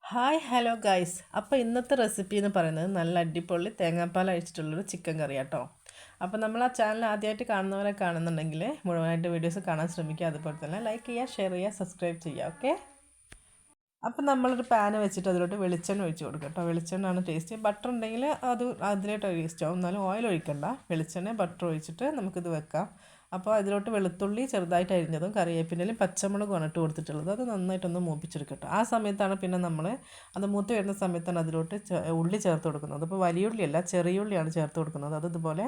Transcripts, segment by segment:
Hi hello guys. അപ്പോൾ ഇന്നത്തെ recipe എന്ന് പറയുന്നത് നല്ല അടിപൊളി തേങ്ങാപ്പാൽ അഴിച്ചിട്ടുള്ളൊരു ചിക്കൻ കറി കേട്ടോ. അപ്പോൾ നമ്മൾ ആ ചാനൽ ആദ്യമായിട്ട് കാണുന്നവരെ കാണുന്നുണ്ടെങ്കിൽ മുഴുവനായിട്ട് വീഡിയോസ് കാണാൻ ശ്രമിക്കുക. അതുപോലെ തന്നെ ലൈക്ക് ചെയ്യുക, ഷെയർ ചെയ്യുക, സബ്സ്ക്രൈബ് ചെയ്യുക. ഓക്കെ. അപ്പോൾ നമ്മളൊരു പാന് വെച്ചിട്ട് അതിലോട്ട് വെളിച്ചെണ്ണ ഒഴിച്ച് കൊടുക്കുക കേട്ടോ. വെളിച്ചെണ്ണയാണ് ടേസ്റ്റ്. ബട്ടർ ഉണ്ടെങ്കിൽ അതിലോട്ട് ടേസ്റ്റ് ആവും. എന്നാലും ഓയിൽ ഒഴിക്കണ്ട. വെളിച്ചെണ്ണ ബട്ടർ ഒഴിച്ചിട്ട് നമുക്കിത് വെക്കാം. അപ്പോൾ അതിലോട്ട് വെളുത്തുള്ളി ചെറുതായിട്ട് അരിഞ്ഞതും കറിവേപ്പിൻ്റെലും പച്ചമുളകുമാണ് ഇട്ട് കൊടുത്തിട്ടുള്ളത്. അത് നന്നായിട്ടൊന്ന് മൂപ്പിച്ചെടുക്കട്ടോ. ആ സമയത്താണ് പിന്നെ നമ്മൾ അത് മൂത്ത് വരുന്ന സമയത്താണ് അതിലോട്ട് ഉള്ളി ചേർത്ത് കൊടുക്കുന്നത്. അപ്പോൾ വലിയ ഉള്ളിയല്ല, ചെറിയ ഉള്ളിയാണ് ചേർത്ത് കൊടുക്കുന്നത്. അത് ഇതുപോലെ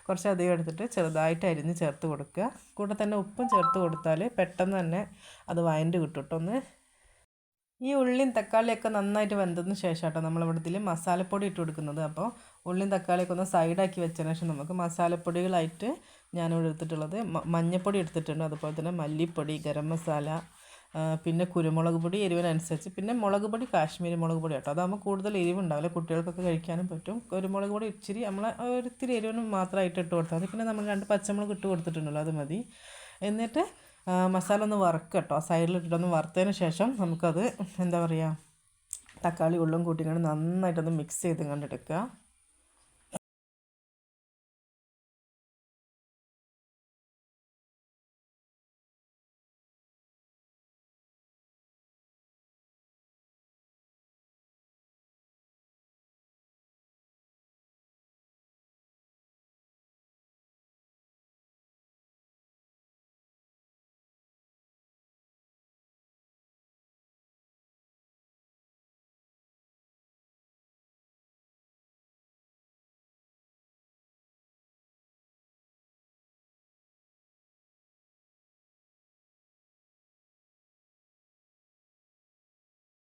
കുറച്ചധികം എടുത്തിട്ട് ചെറുതായിട്ട് അരിഞ്ഞ് ചേർത്ത് കൊടുക്കുക. കൂടെ തന്നെ ഉപ്പും ചേർത്ത് കൊടുത്താൽ പെട്ടെന്ന് തന്നെ അത് വഴണ്ട് കിട്ടും കേട്ടോ. ഒന്ന് ഈ ഉള്ളിയും തക്കാളിയൊക്കെ നന്നായിട്ട് വെന്തതിന് ശേഷം കേട്ടോ നമ്മളിവിടത്തിൽ മസാലപ്പൊടി ഇട്ട് കൊടുക്കുന്നത്. അപ്പോൾ ഉള്ളിയും തക്കാളിയൊക്കെ ഒന്ന് സൈഡാക്കി വെച്ചതിന് ശേഷം നമുക്ക് മസാലപ്പൊടികളായിട്ട് ഞാനിവിടെ എടുത്തിട്ടുള്ളത് മഞ്ഞൾപ്പൊടി എടുത്തിട്ടുണ്ട്. അതുപോലെ തന്നെ മല്ലിപ്പൊടി, ഗരം മസാല, പിന്നെ കുരുമുളക് പൊടി എരിവിനനുസരിച്ച്, പിന്നെ മുളക് പൊടി കാശ്മീരി മുളക് പൊടി കേട്ടോ. അതാകുമ്പോൾ കൂടുതൽ എരിവുണ്ടാവില്ല, കുട്ടികൾക്കൊക്കെ കഴിക്കാനും പറ്റും. കുരുമുളക് പൊടി ഇച്ചിരി നമ്മൾ ഒരിത്തിരി എരിവിന് മാത്രമായിട്ട് ഇട്ട് കൊടുത്താൽ മതി. പിന്നെ നമ്മൾ 2 പച്ചമുളക് ഇട്ട് കൊടുത്തിട്ടുണ്ടല്ലോ, അത് മതി. എന്നിട്ട് മസാല ഒന്ന് വറുക്കുക കേട്ടോ. സൈഡിലിട്ടിട്ടൊന്ന് വറുത്തതിന് ശേഷം നമുക്കത് എന്താ പറയുക, തക്കാളി ഉള്ളും കൂട്ടിക്കൊണ്ട് നന്നായിട്ടൊന്ന് മിക്സ് ചെയ്ത് കണ്ടെടുക്കുക.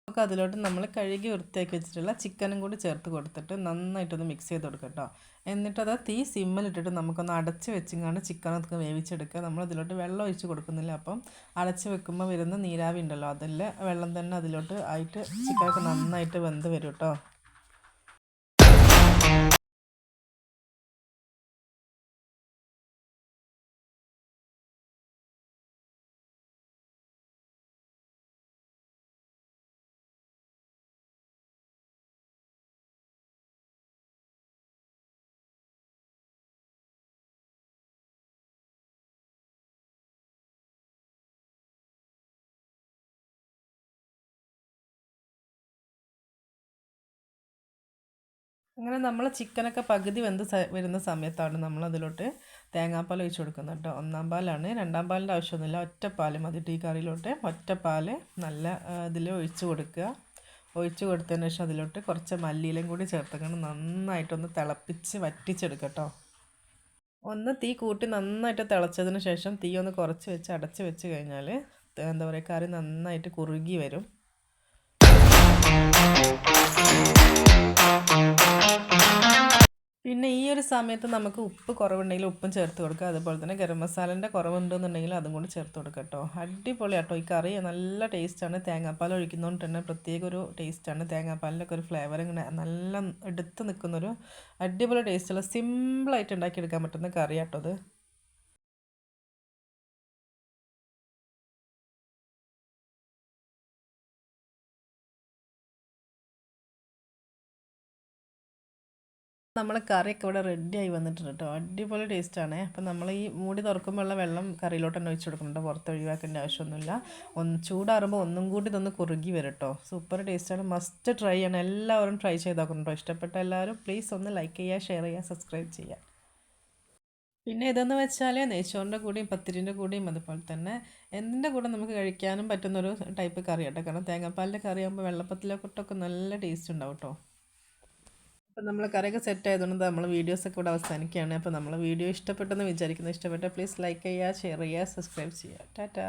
നമുക്ക് അതിലോട്ട് നമ്മൾ കഴുകി വൃത്തിയാക്കി വെച്ചിട്ടുള്ള ചിക്കനും കൂടി ചേർത്ത് കൊടുത്തിട്ട് നന്നായിട്ടൊന്ന് മിക്സ് ചെയ്ത് കൊടുക്കുക കേട്ടോ. എന്നിട്ടത് തീ സിമ്മിലിട്ടിട്ട് നമുക്കൊന്ന് അടച്ച് വെച്ചിങ്ങാണ്ട് ചിക്കനൊക്കെ വേവിച്ചെടുക്കുക. നമ്മൾ ഇതിലോട്ട് വെള്ളം ഒഴിച്ച് കൊടുക്കുന്നില്ല. അപ്പം അടച്ച് വെക്കുമ്പോൾ വരുന്ന നീരാവി ഉണ്ടല്ലോ, അതിൽ വെള്ളം തന്നെ അതിലോട്ട് ആയിട്ട് ചിക്കനൊക്കെ നന്നായിട്ട് വെന്ത് വരും കേട്ടോ. അങ്ങനെ നമ്മൾ ചിക്കനൊക്കെ പകുതി വെന്ത് വരുന്ന സമയത്താണ് നമ്മൾ അതിലോട്ട് തേങ്ങാപ്പാൽ ഒഴിച്ച് കൊടുക്കുന്നത് കേട്ടോ. 1-ാം പാലാണ്, 2-ാം പാലിൻ്റെ ആവശ്യമൊന്നുമില്ല. ഒറ്റപ്പാൽ മതി ഈ കറിയിലോട്ട്. ഒറ്റപ്പാൽ നല്ല ഇതിൽ ഒഴിച്ച് കൊടുക്കുക. ഒഴിച്ച് കൊടുത്തതിന് ശേഷം അതിലോട്ട് കുറച്ച് മല്ലിയിലയും കൂടി ചേർത്തുകൊണ്ട് നന്നായിട്ടൊന്ന് തിളപ്പിച്ച് വറ്റിച്ചെടുക്കുക കേട്ടോ. ഒന്ന് തീ കൂട്ടി നന്നായിട്ട് തിളച്ചതിന് ശേഷം തീ ഒന്ന് കുറച്ച് വെച്ച് അടച്ച് വെച്ച് കഴിഞ്ഞാൽ എന്താ പറയുക, കറി നന്നായിട്ട് കുറുകി വരും. പിന്നെ ഈ ഒരു സമയത്ത് നമുക്ക് ഉപ്പ് കുറവുണ്ടെങ്കിൽ ഉപ്പും ചേർത്ത് കൊടുക്കുക. അതുപോലെ തന്നെ ഗരം മസാലേൻ്റെ കുറവുണ്ടെന്നുണ്ടെങ്കിൽ അതും കൂടി ചേർത്ത് കൊടുക്കുക കേട്ടോ. അടിപൊളി കേട്ടോ. ഈ കറി നല്ല ടേസ്റ്റാണ്. തേങ്ങാപ്പാൽ ഒഴിക്കുന്നതുകൊണ്ട് തന്നെ പ്രത്യേക ഒരു ടേസ്റ്റാണ്. തേങ്ങാപ്പാലിൻ്റെ ഒക്കെ ഒരു ഫ്ലേവർ ഇങ്ങനെ നല്ല എടുത്ത് നിൽക്കുന്നൊരു അടിപൊളി ടേസ്റ്റുള്ള സിമ്പിളായിട്ട് ഉണ്ടാക്കിയെടുക്കാൻ പറ്റുന്ന കറി കേട്ടോ അത്. നമ്മളെ കറിയൊക്കെ ഇവിടെ റെഡിയായി വന്നിട്ടുണ്ട് കേട്ടോ. അടിപൊളി ടേസ്റ്റാണ്. അപ്പം നമ്മൾ ഈ മൂടി തുറക്കുമ്പോഴുള്ള വെള്ളം കറിയിലോട്ട് തന്നെ ഒഴിച്ച് കൊടുക്കുന്നുണ്ട്. പുറത്ത് ഒഴിവാക്കേണ്ട ആവശ്യമൊന്നുമില്ല. ചൂടാറുമ്പോൾ ഒന്നും കൂടി ഇതൊന്ന് കുറുകി വരും കേട്ടോ. സൂപ്പർ ടേസ്റ്റാണ്. മസ്റ്റ് ട്രൈ ചെയ്യണം. എല്ലാവരും ട്രൈ ചെയ്ത് നോക്കണം കേട്ടോ. ഇഷ്ടപ്പെട്ട എല്ലാവരും പ്ലീസ് ഒന്ന് ലൈക്ക് ചെയ്യുക, ഷെയർ ചെയ്യുക, സബ്സ്ക്രൈബ് ചെയ്യുക. പിന്നെ ഇതെന്ന് വെച്ചാൽ നെയ്ച്ചോറിൻ്റെ കൂടെയും പത്തിരിൻ്റെ കൂടെയും അതുപോലെ തന്നെ എന്തിൻ്റെ കൂടെ നമുക്ക് കഴിക്കാനും പറ്റുന്നൊരു ടൈപ്പ് കറി കേട്ടോ. കാരണം തേങ്ങാപ്പാലിൻ്റെ കറിയാകുമ്പോൾ വെള്ളപ്പത്തിലൊക്കെ നല്ല ടേസ്റ്റ് ഉണ്ടാവും കേട്ടോ. അപ്പോൾ നമ്മൾ കറിയൊക്കെ സെറ്റ് ആയതുകൊണ്ട് നമ്മൾ വീഡിയോസൊക്കെ ഇവിടെ അവസാനിക്കുകയാണ്. അപ്പോൾ നമ്മൾ വീഡിയോ ഇഷ്ടപ്പെട്ടെന്ന് വിചാരിക്കുന്നു. ഇഷ്ടപ്പെട്ട പ്ലീസ് ലൈക്ക് ചെയ്യുക, ഷെയർ ചെയ്യുക, സബ്സ്ക്രൈബ് ചെയ്യുക. ടാറ്റാ.